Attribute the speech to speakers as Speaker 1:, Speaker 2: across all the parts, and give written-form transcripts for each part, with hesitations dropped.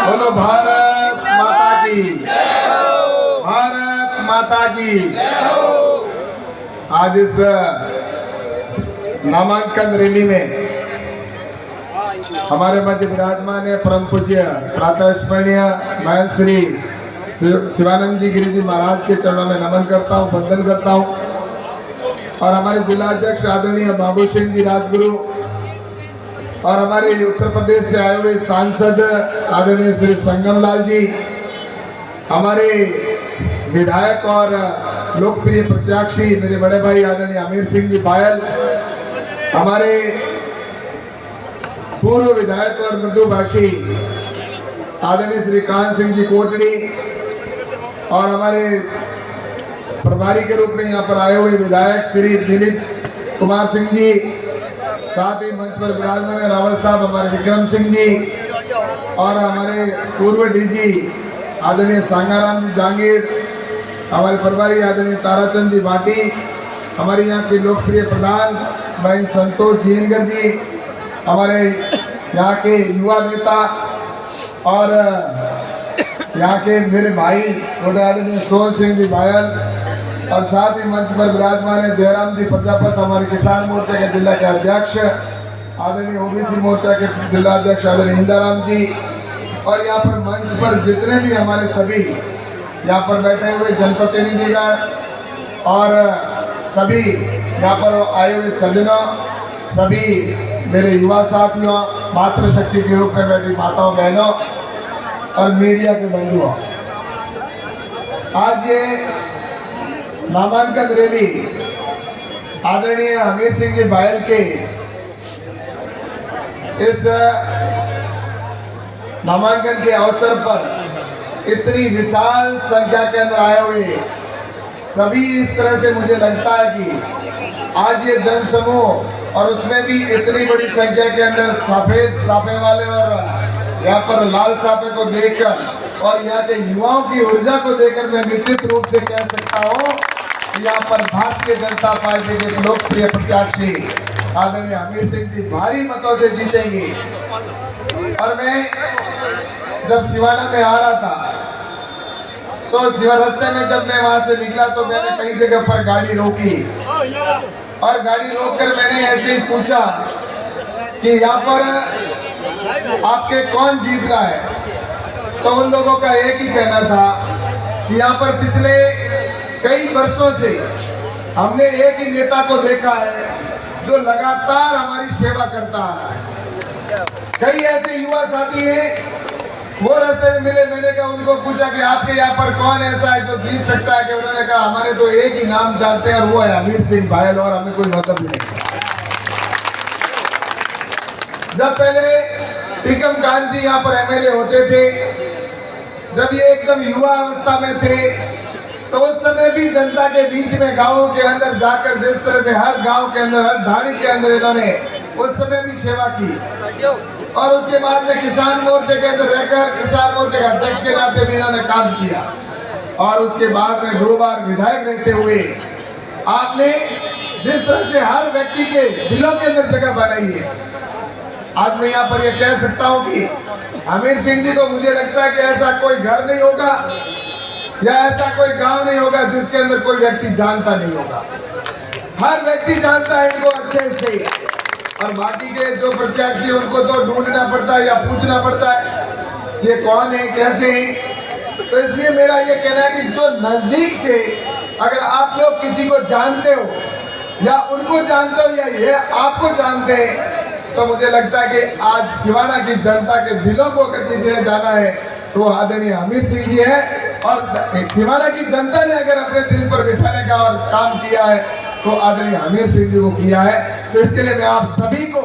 Speaker 1: बोलो भारत माता की, भारत माता की। आज इस नामांकन रैली में हमारे मध्य विराजमान है परम पूज्य प्रातः स्मरणीय महंत श्री शिवानंद जी गिरी जी महाराज के चरणों में नमन करता हूँ, वंदन करता हूँ। और हमारे जिलाध्यक्ष आदरणीय बाबू सिंह जी राजगुरु और हमारे उत्तर प्रदेश से आए हुए सांसद आदरणीय श्री संगम लाल जी, हमारे विधायक और लोकप्रिय प्रत्याशी मेरे बड़े भाई आदरणीय अमीर सिंह जी बायल, हमारे पूर्व विधायक और मृदुभाषी आदरणीय श्री कांत सिंह जी कोटड़ी और हमारे प्रभारी के रूप में यहाँ पर आए हुए विधायक श्री दिलीप कुमार सिंह जी, साथ ही मंच पर विराजमान है रावल साहब, हमारे विक्रम सिंह जी और हमारे पूर्व डीजी आदरणीय सांगाराम जी जहांगीर, हमारे प्रभारी आदरणीय ताराचंद जी भाटी, हमारे यहाँ के लोकप्रिय प्रधान भाई संतोष जीनगर जी, हमारे यहाँ के युवा नेता और यहाँ के मेरे भाई आदरणीय सोहन सिंह जी बायल और साथ ही मंच पर विराजमान है जयराम जी प्रजापत, हमारे किसान मोर्चा के जिला के अध्यक्ष आदरणीय ओबीसी मोर्चा के जिला अध्यक्ष आदरणीय इंदाराम जी और यहाँ पर मंच पर जितने भी हमारे सभी यहाँ पर बैठे हुए जनप्रतिनिधिगण और सभी यहाँ पर आए हुए सज्जनों, सभी मेरे युवा साथियों, मातृशक्ति के रूप में बैठी माताओं बहनों और मीडिया के बंधुओं, आज ये नामांकन रैली आदरणीय अमीर सिंह जी बायल के इस नामांकन के अवसर पर इतनी विशाल संख्या के अंदर आए हुए सभी, इस तरह से मुझे लगता है कि आज ये जन समूह और उसमें भी इतनी बड़ी संख्या के अंदर सफेद साफे वाले और यहाँ पर लाल साफे को देखकर और यहाँ के युवाओं की ऊर्जा को देखकर मैं निश्चित रूप से कह सकता हूँ यहाँ पर भारतीय जनता पार्टी के लोकप्रिय प्रत्याशी आदरणीय अमीर सिंह जी भारी मतों से जीतेंगे। और मैं जब सिवाना में आ रहा था तो रास्ते में जब मैं वहां से निकला तो मैंने कई जगह पर गाड़ी रोकी और गाड़ी रोककर मैंने ऐसे ही पूछा कि यहाँ पर आपके कौन जीत रहा है। तो उन लोगों का एक ही कहना था कि यहाँ पर पिछले कई वर्षों से हमने एक ही नेता को देखा है जो लगातार हमारी सेवा करता आ रहा है। कई ऐसे युवा साथी हैं, वो रास्ते में मिले, मैंने कहा उनको पूछा कि आपके यहाँ पर कौन ऐसा है जो जीत सकता है, कि उन्होंने कहा हमारे तो एक ही नाम जानते हैं और वो है अमीर सिंह बायल और हमें कोई मतलब नहीं। जब पहले टिकम कांत जी यहाँ पर एमएलए होते थे, जब ये एकदम युवा अवस्था में थे, तो उस समय भी जनता के बीच में गांवों के अंदर जाकर जिस तरह से हर गांव के अंदर, हर ढाणी के अंदर इन्होंने उस समय भी सेवा की और उसके बाद में किसान मोर्चे के अंदर रहकर किसान मोर्चे के अध्यक्ष के नाते भी इन्होंने काम किया और उसके बाद में 2 बार विधायक रहते हुए आपने जिस तरह से हर व्यक्ति के दिलों के अंदर जगह बनाई है, आज मैं यहाँ पर ये कह सकता हूँ कि अमीर सिंह जी को मुझे लगता है कि ऐसा कोई घर नहीं होगा या ऐसा कोई गांव नहीं होगा जिसके अंदर कोई व्यक्ति जानता नहीं होगा। हर व्यक्ति जानता है इनको अच्छे से और बाकी के जो प्रत्याशी उनको तो ढूंढना पड़ता है या पूछना पड़ता है ये कौन है, कैसे है। तो इसलिए मेरा ये कहना है कि जो नजदीक से अगर आप लोग किसी को जानते हो या उनको जानते हो या ये आपको जानते हैं, तो मुझे लगता है कि आज सिवाना की जनता के दिलों को अगर किसी ने जाना है तो आदरणीय अमीर सिंह जी है और सिवाना की जनता ने अगर अपने दिल पर बिठाने का और काम किया है तो आदरणीय अमीर सिंह जी को किया है। तो इसके लिए मैं आप सभी को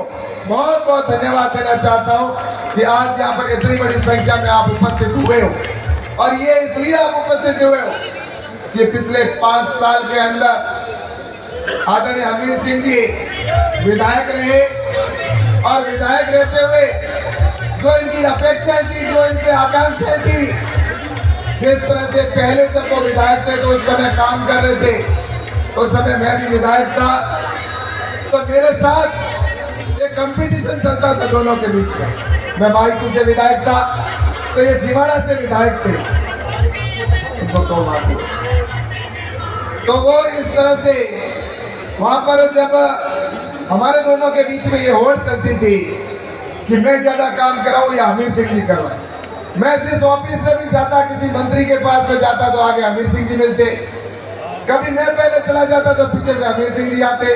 Speaker 1: बहुत बहुत धन्यवाद देना चाहता हूं कि आज यहाँ पर इतनी बड़ी संख्या में आप उपस्थित हुए हो और ये इसलिए आप उपस्थित हुए हो कि पिछले 5 साल के अंदर आदरणीय अमीर सिंह जी विधायक रहे और विधायक रहते हुए जो इनकी अपेक्षाएं थी, जो इनकी आकांक्षाएं थी, जिस तरह से पहले जब वो विधायक थे तो उस समय काम कर रहे थे, उस समय मैं भी विधायक था, तो मेरे साथ एक कंपटीशन चलता था दोनों के बीच में। मैं भाईपुर से विधायक था, तो ये सिवाड़ा से विधायक थे, तो वो इस तरह से वहां पर जब हमारे दोनों के बीच में ये होड़ चलती थी कि मैं ज्यादा काम कराऊं या हमीर सिंह जी करवाए। मैं जिस ऑफिस में भी जाता, किसी मंत्री के पास में जाता तो आगे हमीर सिंह जी मिलते, कभी मैं पहले चला जाता तो पीछे से हमीर सिंह जी आते।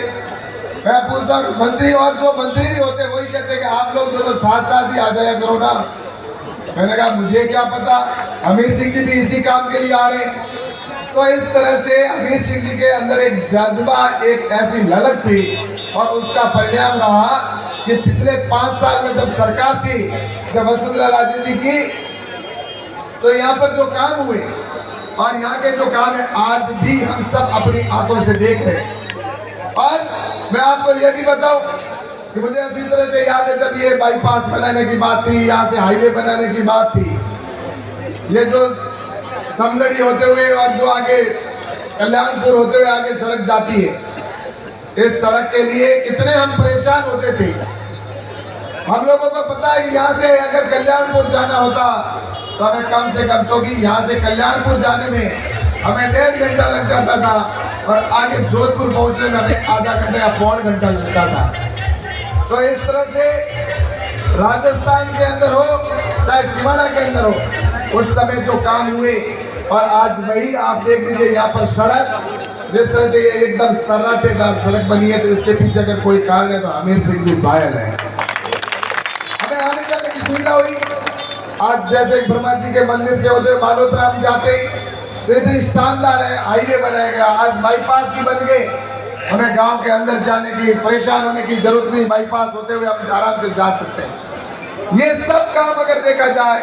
Speaker 1: मैं पूछता मंत्री, और जो मंत्री भी होते वही कहते कि आप लोग दोनों साथ साथ ही आ जाया करो ना। मैंने कहा मुझे क्या पता, हमीर सिंह जी भी इसी काम के लिए आ रहे। तो इस तरह से हमीर सिंह जी के अंदर एक जज्बा, एक ऐसी ललक थी, और उसका परिणाम रहा कि पिछले 5 साल में जब सरकार थी, जब वसुंधरा राजे जी की, तो यहाँ पर जो काम हुए और यहाँ के जो काम है आज भी हम सब अपनी आंखों से देख रहे हैं। और मैं आपको ये भी बताऊं कि मुझे इसी तरह से याद है जब ये बाईपास बनाने की बात थी, यहाँ से हाईवे बनाने की बात थी, ये जो समदड़ी होते हुए और जो आगे कल्याणपुर होते हुए आगे सड़क जाती है, इस सड़क के लिए कितने हम परेशान होते थे। हम लोगों को पता है कि यहाँ से अगर कल्याणपुर जाना होता तो हमें कम से कम, तो भी यहाँ से कल्याणपुर जाने में हमें 1.5 घंटा लग जाता था, और आगे जोधपुर पहुंचने में हमें आधा घंटा या पौन घंटा लगता था। तो इस तरह से राजस्थान के अंदर हो चाहे सिवाड़ा के अंदर हो, उस समय जो काम हुए, और आज वही आप देख लीजिए यहाँ पर सड़क, जिस तरह से ये एकदम सराटेदार सड़क बनी है, तो इसके पीछे अगर कोई कारण है तो हमीर सिंह जी बाहर है। हमें आने जाने की सुविधा हुई। आज जैसे ब्रह्मा जी के मंदिर से होते बालोतरा हम जाते, तो इतनी शानदार है, हाईवे बनाया गया, आज बाईपास भी बन गए, हमें गांव के अंदर जाने की, परेशान होने की जरूरत नहीं, बाईपास होते हुए हम आराम से जा सकते हैं। ये सब काम अगर देखा जाए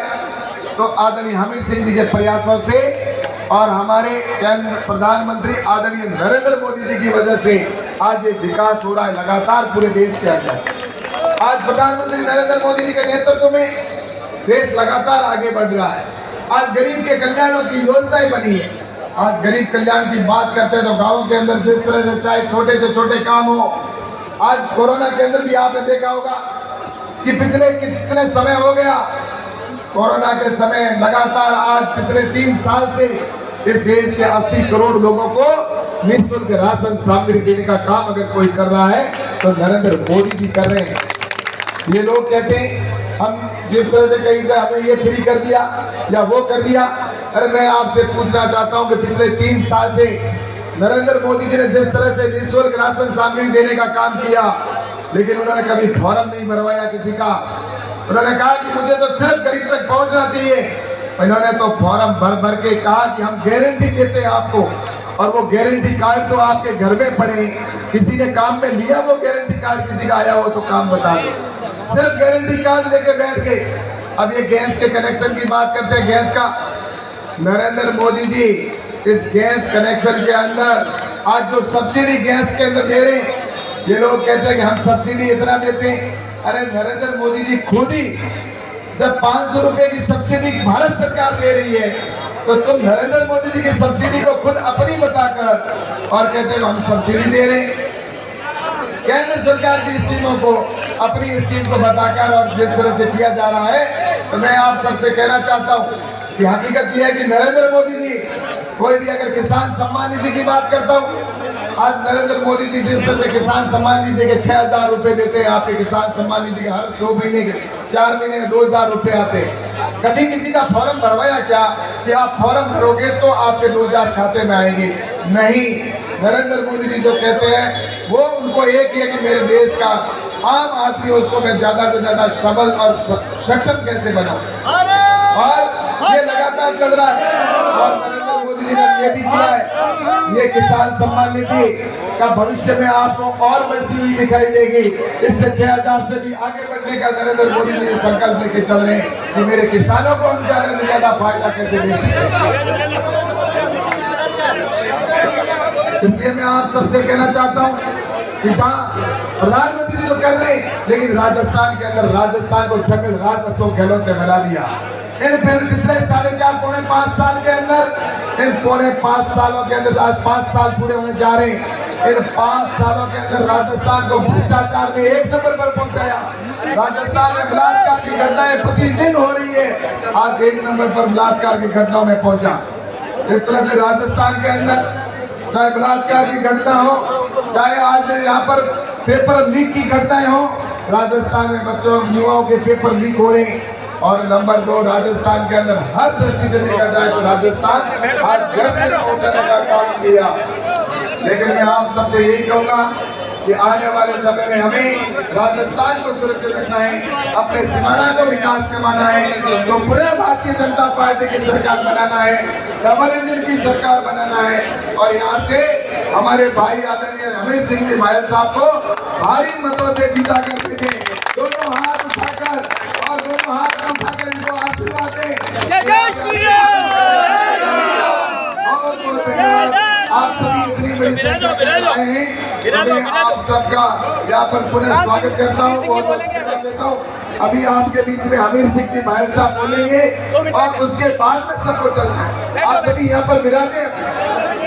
Speaker 1: तो आदरणीय हमीर सिंह जी के प्रयासों से और हमारे केंद्र प्रधानमंत्री आदरणीय नरेंद्र मोदी जी की वजह से आज ये विकास हो रहा है लगातार पूरे देश के अंदर। आज प्रधानमंत्री नरेंद्र मोदी जी के नेतृत्व में देश लगातार आगे बढ़ रहा है। आज गरीब के कल्याणों की योजनाएं बनी है। आज गरीब कल्याण की बात करते हैं तो गांवों के अंदर जिस तरह से चाहे छोटे से छोटे काम हो, आज कोरोना के अंदर भी आपने देखा होगा कि पिछले कितने समय हो गया, कोरोना के समय लगातार आज पिछले 3 साल से इस देश के 80 करोड़ लोगों को निःशुल्क राशन सामग्री देने का काम अगर कोई कर रहा है तो नरेंद्र मोदी जी कर रहे हैं। ये लोग कहते हैं हम जिस तरह से कहीं पे हमें ये फ्री कर दिया या वो कर दिया। अरे मैं आपसे पूछना चाहता हूं कि पिछले 3 साल से नरेंद्र मोदी जी ने जिस तरह से निःशुल्क राशन सामग्री देने का काम किया, लेकिन उन्होंने कभी फॉर्म नहीं भरवाया किसी का। उन्होंने कहा कि मुझे तो सिर्फ गरीब तक पहुंचना चाहिए। इन्होंने तो फॉर्म भर भर के कहा कि हम गारंटी देते हैं आपको, और वो गारंटी कार्ड तो आपके घर में पड़े, किसी ने काम में लिया वो गारंटी कार्ड, किसी का आया हो तो काम बता दो, सिर्फ गारंटी कार्ड लेके बैठ गए। अब ये गैस के कनेक्शन की बात करते हैं, गैस का, नरेंद्र मोदी जी इस गैस कनेक्शन के अंदर आज जो सब्सिडी गैस के अंदर दे रहे हैं, ये लोग कहते हैं कि हम सब्सिडी इतना देते हैं। अरे नरेंद्र मोदी जी खुद ही जब 500 रुपए की सब्सिडी भारत सरकार दे रही है, तो तुम नरेंद्र मोदी जी की सब्सिडी को खुद अपनी बताकर और कहते हो हम सब्सिडी दे रहे हैं। केंद्र सरकार की स्कीमों को अपनी स्कीम को बताकर और जिस तरह से किया जा रहा है, तो मैं आप सबसे कहना चाहता हूँ कि हकीकत यह है कि नरेंद्र मोदी जी, कोई भी अगर किसान सम्मान निधि की बात करता हूँ, आज नरेंद्र मोदी जी जिस तरह से किसान सम्मान निधि के 6,000 रुपए देते हैं, आपके किसान सम्मान निधि के हर 2 महीने के 4 महीने में 2,000 रुपए आते हैं। कभी किसी का फॉर्म भरवाया क्या कि आप फॉर्म भरोगे तो आपके 2,000 खाते में आएंगे? नहीं, नरेंद्र मोदी जी जो कहते हैं वो उनको एक ही है कि मेरे देश का आम आदमी, उसको मैं ज्यादा से ज्यादा सबल और सक्षम कैसे बनाऊं, और ये लगातार चल रहा है। और नरेंद्र मोदी जी ने ये भी किया है, ये किसान सम्मान निधि का भविष्य में आपको और बढ़ती हुई दिखाई देगी। इससे 6,000 से भी आगे बढ़ने का नरेंद्र मोदी जी संकल्प लेके चल रहे हैं कि मेरे किसानों को हम ज्यादा से ज्यादा फायदा कैसे दे सकते। इसलिए मैं आप सबसे कहना चाहता हूँ कि जहाँ प्रधानमंत्री जी तो कर रहे हैं, लेकिन राजस्थान के अंदर राजस्थान को जंगल राज अशोक गहलोत ने बना दिया। इन पिछले 4.5 पौने 5 साल के अंदर, इन पौने 5 सालों के अंदर, आज 5 साल पूरे होने जा रहे हैं, इन 5 सालों के अंदर राजस्थान को भ्रष्टाचार में 1 नंबर पर पहुंचाया। राजस्थान में बलात्कार की घटनाएं प्रतिदिन हो रही है। आज 1 नंबर पर बलात्कार की घटनाओं में पहुंचा। इस तरह से राजस्थान के अंदर चाहे बलात्कार की घटना हो, चाहे आज यहाँ पर पेपर लीक की घटनाएं हो, राजस्थान में बच्चों युवाओं के पेपर लीक हो रहे हैं। और नंबर 2, राजस्थान के अंदर हर दृष्टि से देखा जाए तो राजस्थान आज गर्व में पहुंचाने का काम किया। लेकिन मैं आप सबसे यही कहूंगा कि आने वाले समय में हमें राजस्थान को सुरक्षित रखना है, अपने सीमाना को विकास करवाना है, तो पूरे भारतीय जनता पार्टी की सरकार बनाना है, डबल इंजन की सरकार बनाना है। और यहाँ से हमारे भाई आदरणीय हमीर सिंह जी भायल साहब को भारी मतों से जीता कर भेजे। दोनों हाथ उठाकर और दोनों हाथ उठाकर इनको आशीर्वाद दें।
Speaker 2: जय जय श्री राम।
Speaker 1: बहुत बहुत धन्यवाद। आप सभी इतनी बड़ी संख्या में आए हैं, मैं आप सबका यहाँ पर पुनः स्वागत करता हूँ, बहुत बहुत धन्यवाद देता हूँ। अभी आपके बीच में हमीर सिंह जी भायल साहब बोलेंगे और उसके बाद में सबको चलना है। आप सभी यहाँ पर विराजे।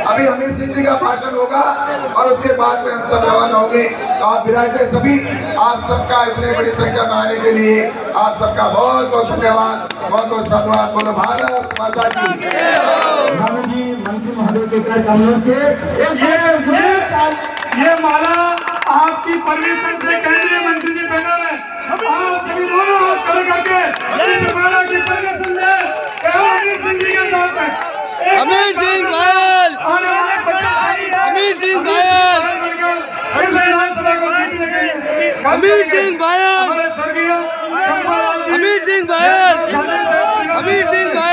Speaker 1: अभी हमीर सिंह जी का भाषण होगा और उसके बाद में हम सब रवाना होंगे। तो आप विराजे सभी। आप सबका इतने बड़ी संख्या में आने के लिए आप सबका बहुत बहुत धन्यवाद, बहुत बहुत साधुवाद। बोलो भारत माता की।
Speaker 3: मंत्री महोदय के कर कमलों से ये माला आपकी परमिशन से केंद्रीय मंत्री जी पहना है। आप सभी दोनों हाथ खड़े करके इस माला की परमिशन दे हमीर सिंह जी के साथ में।
Speaker 2: हमीर सिंह भायल, हमीर सिंह भायल, हमीर सिंह भायल, हमीर सिंह भायल, हमीर सिंह भायल।